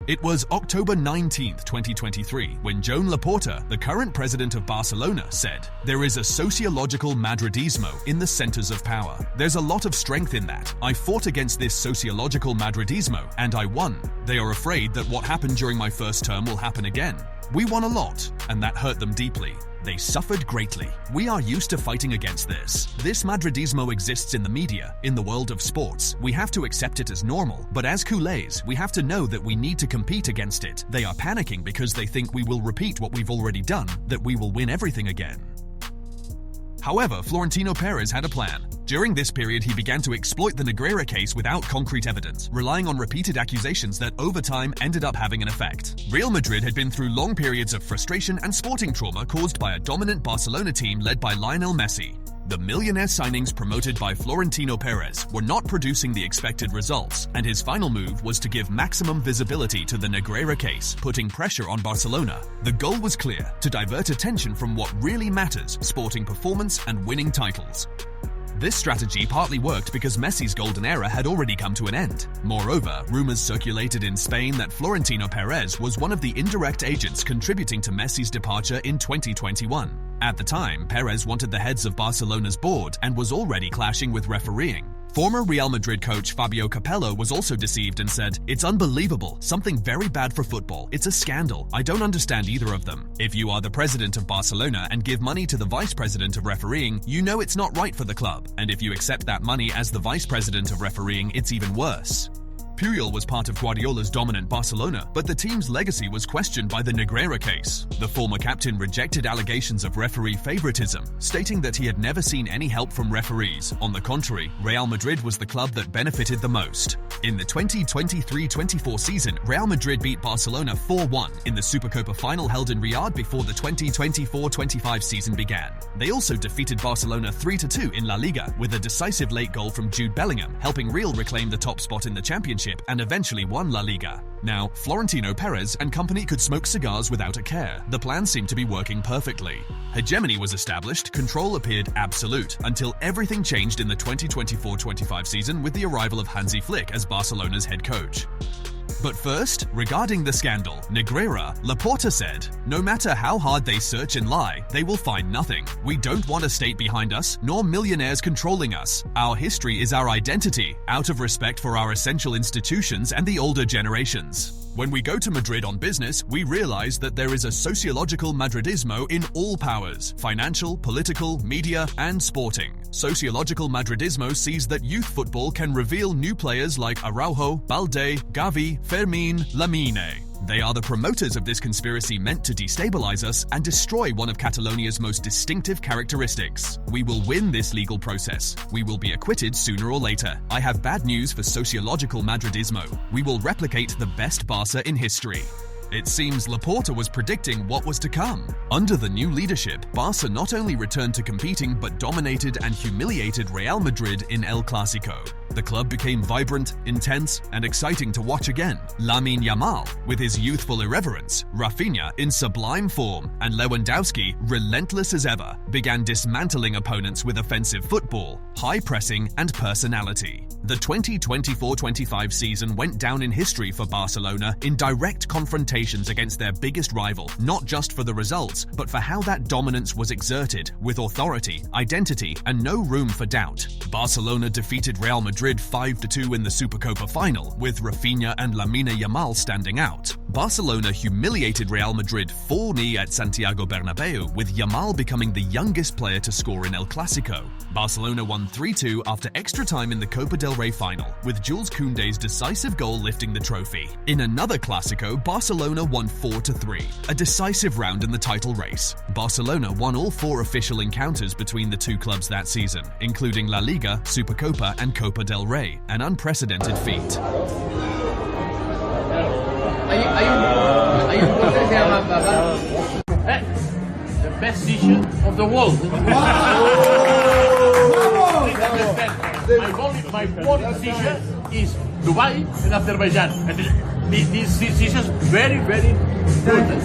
It was October 19th, 2023, when Joan Laporta, the current president of Barcelona, said, "There is a sociological Madridismo in the centers of power. There's a lot of strength in that. I fought against this sociological Madridismo, and I won. They are afraid that what happened during my first term will happen again. We won a lot, and that hurt them deeply. They suffered greatly. We are used to fighting against this. This Madridismo exists in the media, in the world of sports. We have to accept it as normal, but as culés, we have to know that we need to compete against it. They are panicking because they think we will repeat what we've already done, that we will win everything again." However, Florentino Perez had a plan. During this period, he began to exploit the Negreira case without concrete evidence, relying on repeated accusations that over time ended up having an effect. Real Madrid had been through long periods of frustration and sporting trauma caused by a dominant Barcelona team led by Lionel Messi. The millionaire signings promoted by Florentino Perez were not producing the expected results, and his final move was to give maximum visibility to the Negreira case, putting pressure on Barcelona. The goal was clear: to divert attention from what really matters, sporting performance and winning titles. This strategy partly worked because Messi's golden era had already come to an end. Moreover, rumors circulated in Spain that Florentino Perez was one of the indirect agents contributing to Messi's departure in 2021. At the time, Perez wanted the heads of Barcelona's board and was already clashing with refereeing. Former Real Madrid coach Fabio Capello was also deceived and said, "It's unbelievable, something very bad for football. It's a scandal. I don't understand either of them. If you are the president of Barcelona and give money to the vice president of refereeing, you know it's not right for the club. And if you accept that money as the vice president of refereeing, it's even worse." Puyol was part of Guardiola's dominant Barcelona, but the team's legacy was questioned by the Negreira case. The former captain rejected allegations of referee favoritism, stating that he had never seen any help from referees. On the contrary, Real Madrid was the club that benefited the most. In the 2023-24 season, Real Madrid beat Barcelona 4-1 in the Supercopa final held in Riyadh before the 2024-25 season began. They also defeated Barcelona 3-2 in La Liga, with a decisive late goal from Jude Bellingham, helping Real reclaim the top spot in the championship and eventually won La Liga. Now, Florentino Perez and company could smoke cigars without a care. The plan seemed to be working perfectly. Hegemony was established, control appeared absolute, until everything changed in the 2024-25 season with the arrival of Hansi Flick as Barcelona's head coach. But first, regarding the scandal, Negreira, Laporta said, "No matter how hard they search and lie, they will find nothing. We don't want a state behind us, nor millionaires controlling us. Our history is our identity, out of respect for our essential institutions and the older generations. When we go to Madrid on business, we realize that there is a sociological Madridismo in all powers: financial, political, media, and sporting. Sociological Madridismo sees that youth football can reveal new players like Araujo, Balde, Gavi, Fermin, Lamine. They are the promoters of this conspiracy meant to destabilize us and destroy one of Catalonia's most distinctive characteristics. We will win this legal process. We will be acquitted sooner or later. I have bad news for sociological Madridismo. We will replicate the best Barca in history." It seems Laporta was predicting what was to come. Under the new leadership, Barca not only returned to competing but dominated and humiliated Real Madrid in El Clásico. The club became vibrant, intense, and exciting to watch again. Lamine Yamal, with his youthful irreverence, Rafinha in sublime form, and Lewandowski, relentless as ever, began dismantling opponents with offensive football, high pressing, and personality. The 2024-25 season went down in history for Barcelona in direct confrontations against their biggest rival, not just for the results, but for how that dominance was exerted, with authority, identity, and no room for doubt. Barcelona defeated Real Madrid 5-2 in the Supercopa final, with Rafinha and Lamine Yamal standing out. Barcelona humiliated Real Madrid 4-0 at Santiago Bernabeu, with Yamal becoming the youngest player to score in El Clásico. Barcelona won 3-2 after extra time in the Copa del Rey final, with Jules Koundé's decisive goal lifting the trophy. In another Clásico, Barcelona won 4-3, a decisive round in the title race. Barcelona won all 4 official encounters between the two clubs that season, including La Liga, Supercopa, and Copa del Rey, an unprecedented feat. The best season of the world. My fourth season is Dubai and Azerbaijan. And this season is very, very good.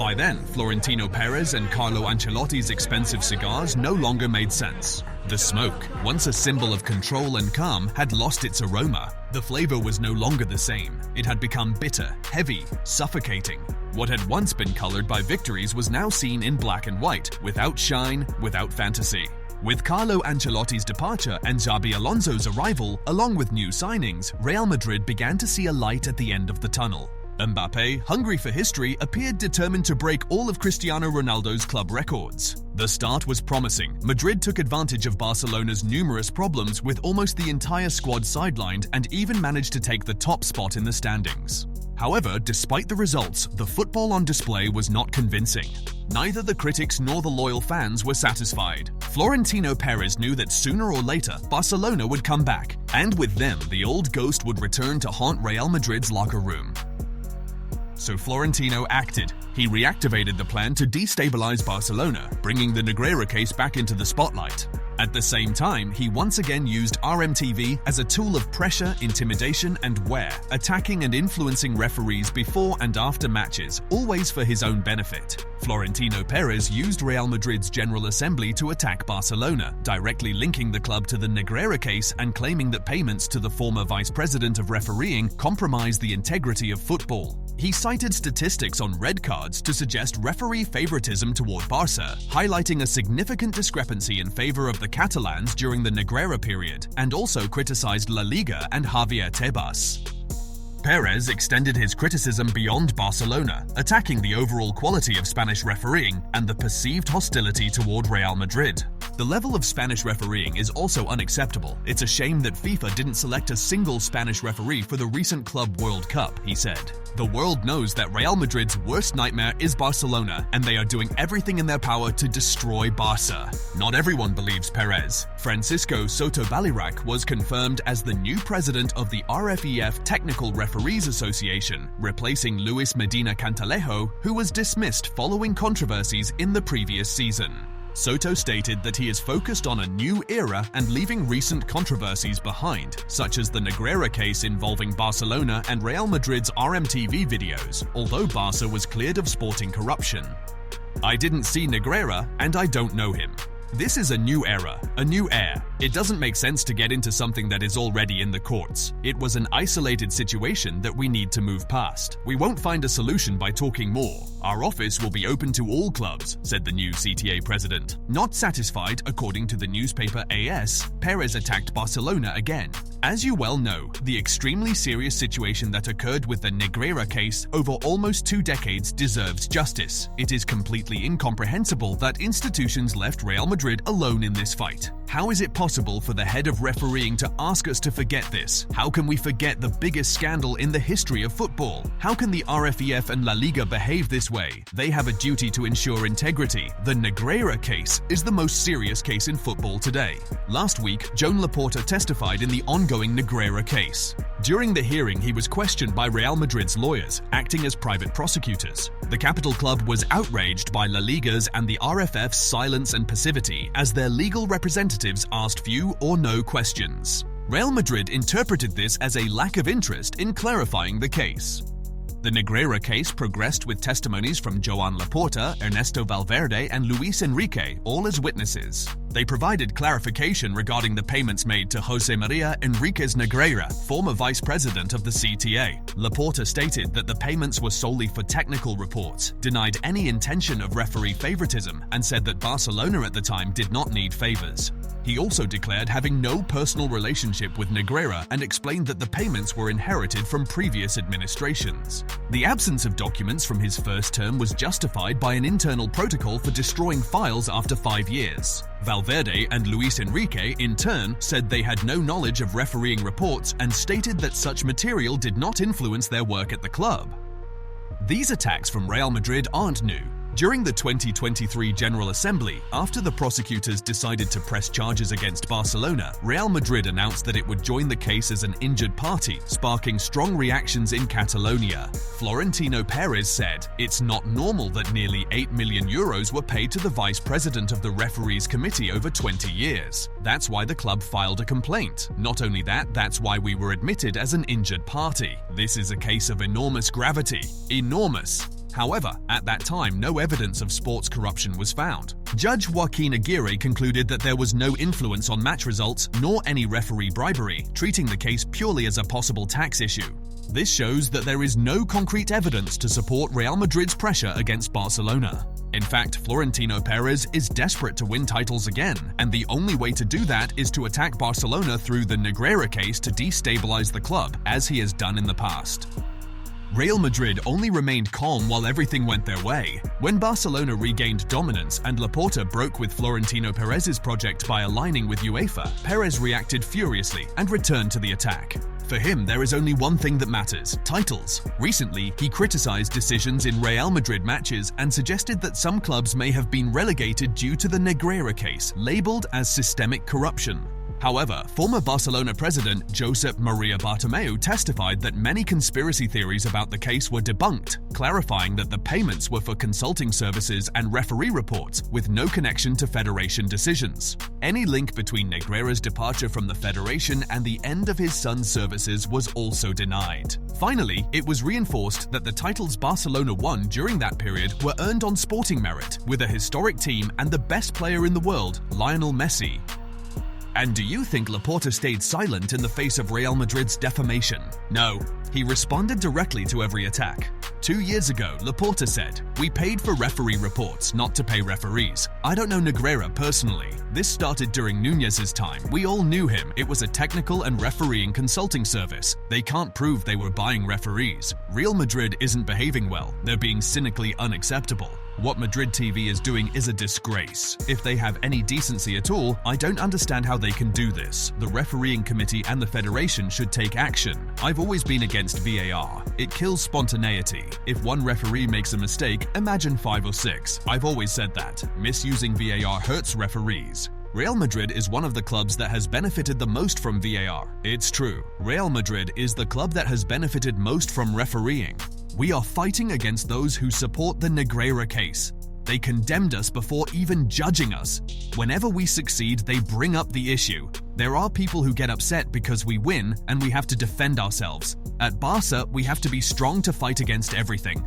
By then, Florentino Perez and Carlo Ancelotti's expensive cigars no longer made sense. The smoke, once a symbol of control and calm, had lost its aroma. The flavor was no longer the same. It had become bitter, heavy, suffocating. What had once been colored by victories was now seen in black and white, without shine, without fantasy. With Carlo Ancelotti's departure and Xabi Alonso's arrival, along with new signings, Real Madrid began to see a light at the end of the tunnel. Mbappé, hungry for history, appeared determined to break all of Cristiano Ronaldo's club records. The start was promising. Madrid took advantage of Barcelona's numerous problems with almost the entire squad sidelined and even managed to take the top spot in the standings. However, despite the results, the football on display was not convincing. Neither the critics nor the loyal fans were satisfied. Florentino Perez knew that sooner or later, Barcelona would come back, and with them, the old ghost would return to haunt Real Madrid's locker room. So Florentino acted. He reactivated the plan to destabilize Barcelona, bringing the Negreira case back into the spotlight. At the same time, he once again used RMTV as a tool of pressure, intimidation, and wear, attacking and influencing referees before and after matches, always for his own benefit. Florentino Perez used Real Madrid's General Assembly to attack Barcelona, directly linking the club to the Negreira case and claiming that payments to the former vice president of refereeing compromised the integrity of football. He cited statistics on red cards to suggest referee favoritism toward Barca, highlighting a significant discrepancy in favor of the Catalans during the Negreira period, and also criticized La Liga and Javier Tebas. Perez extended his criticism beyond Barcelona, attacking the overall quality of Spanish refereeing and the perceived hostility toward Real Madrid. The level of Spanish refereeing is also unacceptable. It's a shame that FIFA didn't select a single Spanish referee for the recent Club World Cup, he said. The world knows that Real Madrid's worst nightmare is Barcelona, and they are doing everything in their power to destroy Barca. Not everyone believes Perez. Francisco Soto Balirac was confirmed as the new president of the RFEF Technical Referees Association, replacing Luis Medina Cantalejo, who was dismissed following controversies in the previous season. Soto stated that he is focused on a new era and leaving recent controversies behind, such as the Negreira case involving Barcelona and Real Madrid's RMTV videos, although Barca was cleared of sporting corruption. "I didn't see Negreira, and I don't know him. This is a new era, a new heir. It doesn't make sense to get into something that is already in the courts. It was an isolated situation that we need to move past. We won't find a solution by talking more. Our office will be open to all clubs," said the new CTA president. Not satisfied, according to the newspaper AS, Perez attacked Barcelona again. As you well know, the extremely serious situation that occurred with the Negreira case over almost 2 decades deserves justice. It is completely incomprehensible that institutions left Real Madrid alone in this fight. How is it possible for the head of refereeing to ask us to forget this? How can we forget the biggest scandal in the history of football? How can the RFEF and La Liga behave this way? They have a duty to ensure integrity. The Negreira case is the most serious case in football today. Last week, Joan Laporta testified in the ongoing Negreira case. During the hearing, he was questioned by Real Madrid's lawyers, acting as private prosecutors. The capital club was outraged by La Liga's and the RFF's silence and passivity as their legal representatives asked few or no questions. Real Madrid interpreted this as a lack of interest in clarifying the case. The Negreira case progressed with testimonies from Joan Laporta, Ernesto Valverde, and Luis Enrique, all as witnesses. They provided clarification regarding the payments made to José María Enríquez Negreira, former vice president of the CTA. Laporta stated that the payments were solely for technical reports, denied any intention of referee favoritism, and said that Barcelona at the time did not need favors. He also declared having no personal relationship with Negreira and explained that the payments were inherited from previous administrations. The absence of documents from his first term was justified by an internal protocol for destroying files after 5 years. Valverde and Luis Enrique, in turn, said they had no knowledge of refereeing reports and stated that such material did not influence their work at the club. These attacks from Real Madrid aren't new. During the 2023 General Assembly, after the prosecutors decided to press charges against Barcelona, Real Madrid announced that it would join the case as an injured party, sparking strong reactions in Catalonia. Florentino Perez said, "It's not normal that nearly €8 million were paid to the vice president of the referees committee over 20 years. That's why the club filed a complaint. Not only that, that's why we were admitted as an injured party. This is a case of enormous gravity. Enormous." However, at that time, no evidence of sports corruption was found. Judge Joaquin Aguirre concluded that there was no influence on match results nor any referee bribery, treating the case purely as a possible tax issue. This shows that there is no concrete evidence to support Real Madrid's pressure against Barcelona. In fact, Florentino Perez is desperate to win titles again, and the only way to do that is to attack Barcelona through the Negreira case to destabilize the club, as he has done in the past. Real Madrid only remained calm while everything went their way. When Barcelona regained dominance and Laporta broke with Florentino Perez's project by aligning with UEFA, Perez reacted furiously and returned to the attack. For him, there is only one thing that matters: titles. Recently, he criticized decisions in Real Madrid matches and suggested that some clubs may have been relegated due to the Negreira case, labeled as systemic corruption. However, former Barcelona president Josep Maria Bartomeu testified that many conspiracy theories about the case were debunked, clarifying that the payments were for consulting services and referee reports with no connection to federation decisions. Any link between Negreira's departure from the federation and the end of his son's services was also denied. Finally, it was reinforced that the titles Barcelona won during that period were earned on sporting merit, with a historic team and the best player in the world, Lionel Messi. And do you think Laporta stayed silent in the face of Real Madrid's defamation? No, he responded directly to every attack. 2 years ago, Laporta said, "We paid for referee reports, not to pay referees. I don't know Negreira personally. This started during Núñez's time. We all knew him. It was a technical and refereeing consulting service. They can't prove they were buying referees. Real Madrid isn't behaving well. They're being cynically unacceptable. What Madrid TV is doing is a disgrace. If they have any decency at all, I don't understand how they can do this. The refereeing committee and the federation should take action. I've always been against VAR. It kills spontaneity. If one referee makes a mistake, imagine 5 or 6. I've always said that. Misusing VAR hurts referees. Real Madrid is one of the clubs that has benefited the most from VAR. It's true. Real Madrid is the club that has benefited most from refereeing. We are fighting against those who support the Negreira case. They condemned us before even judging us. Whenever we succeed, they bring up the issue. There are people who get upset because we win and we have to defend ourselves. At Barca, we have to be strong to fight against everything.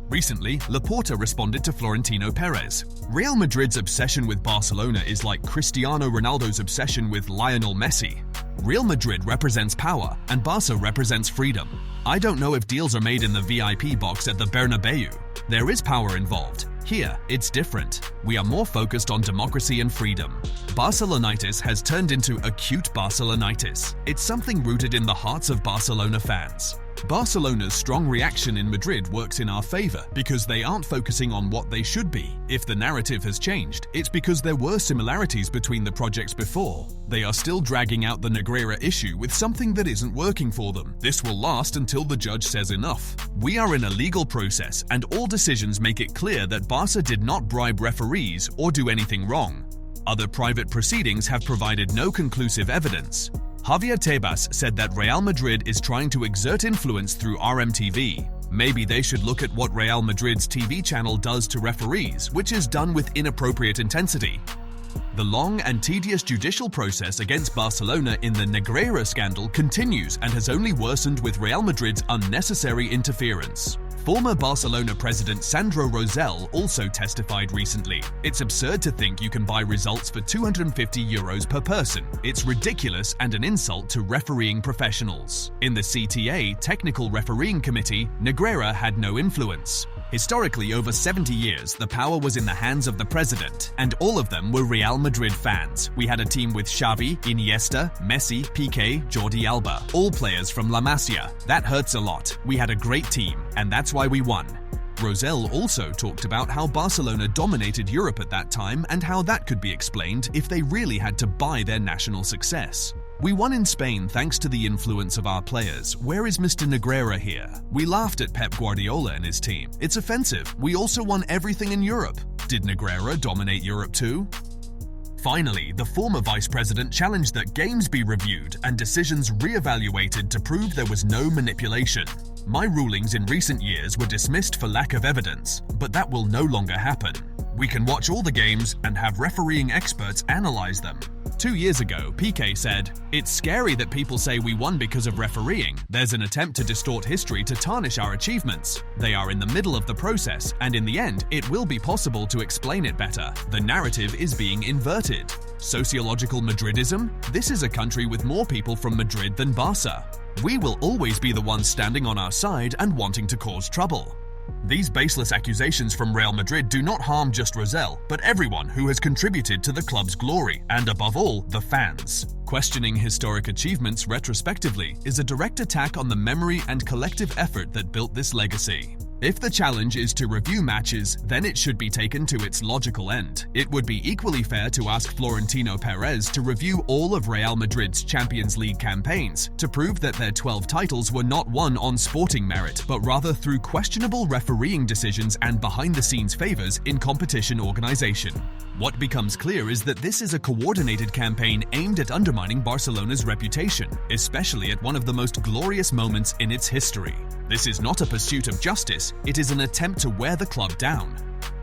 Recently, Laporta responded to Florentino Perez. Real Madrid's obsession with Barcelona is like Cristiano Ronaldo's obsession with Lionel Messi. Real Madrid represents power, and Barca represents freedom. I don't know if deals are made in the VIP box at the Bernabeu. There is power involved. Here, it's different. We are more focused on democracy and freedom. Barcelonitis has turned into acute Barcelonitis. It's something rooted in the hearts of Barcelona fans. Barcelona's strong reaction in Madrid works in our favor because they aren't focusing on what they should be. If the narrative has changed, it's because there were similarities between the projects before. They are still dragging out the Negreira issue with something that isn't working for them. This will last until the judge says enough. We are in a legal process, and all decisions make it clear that Barca did not bribe referees or do anything wrong. Other private proceedings have provided no conclusive evidence. Javier Tebas said that Real Madrid is trying to exert influence through RMTV. Maybe they should look at what Real Madrid's TV channel does to referees, which is done with inappropriate intensity. The long and tedious judicial process against Barcelona in the Negreira scandal continues and has only worsened with Real Madrid's unnecessary interference. Former Barcelona president Sandro Rosell also testified recently. It's absurd to think you can buy results for €250 per person. It's ridiculous and an insult to refereeing professionals. In the CTA Technical Refereeing Committee, Negreira had no influence. Historically, over 70 years, the power was in the hands of the president, and all of them were Real Madrid fans. We had a team with Xavi, Iniesta, Messi, Piqué, Jordi Alba, all players from La Masia. That hurts a lot. We had a great team, and that's why we won. Rosell also talked about how Barcelona dominated Europe at that time and how that could be explained if they really had to buy their national success. We won in Spain thanks to the influence of our players. Where is Mr. Negreira here? We laughed at Pep Guardiola and his team. It's offensive. We also won everything in Europe. Did Negreira dominate Europe too? Finally, the former vice president challenged that games be reviewed and decisions re-evaluated to prove there was no manipulation. My rulings in recent years were dismissed for lack of evidence, but that will no longer happen. We can watch all the games and have refereeing experts analyze them. 2 years ago, Piqué said, "It's scary that people say we won because of refereeing. There's an attempt to distort history to tarnish our achievements. They are in the middle of the process, and in the end, it will be possible to explain it better. The narrative is being inverted." Sociological Madridism? This is a country with more people from Madrid than Barca. We will always be the ones standing on our side and wanting to cause trouble. These baseless accusations from Real Madrid do not harm just Rosell, but everyone who has contributed to the club's glory, and above all, the fans. Questioning historic achievements retrospectively is a direct attack on the memory and collective effort that built this legacy. If the challenge is to review matches, then it should be taken to its logical end. It would be equally fair to ask Florentino Perez to review all of Real Madrid's Champions League campaigns to prove that their 12 titles were not won on sporting merit, but rather through questionable refereeing decisions and behind-the-scenes favors in competition organization. What becomes clear is that this is a coordinated campaign aimed at undermining Barcelona's reputation, especially at one of the most glorious moments in its history. This is not a pursuit of justice, it is an attempt to wear the club down.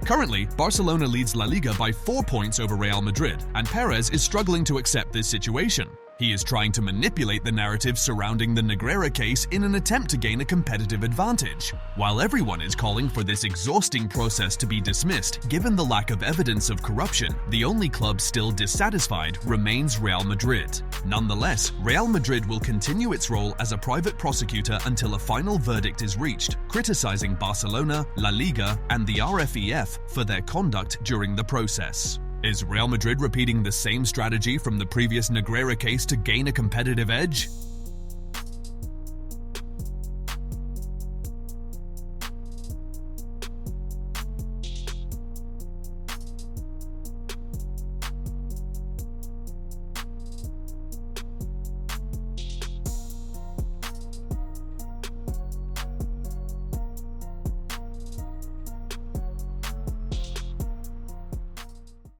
Currently, Barcelona leads La Liga by 4 points over Real Madrid, and Perez is struggling to accept this situation. He is trying to manipulate the narrative surrounding the Negreira case in an attempt to gain a competitive advantage. While everyone is calling for this exhausting process to be dismissed, given the lack of evidence of corruption, the only club still dissatisfied remains Real Madrid. Nonetheless, Real Madrid will continue its role as a private prosecutor until a final verdict is reached, criticizing Barcelona, La Liga, and the RFEF for their conduct during the process. Is Real Madrid repeating the same strategy from the previous Negreira case to gain a competitive edge?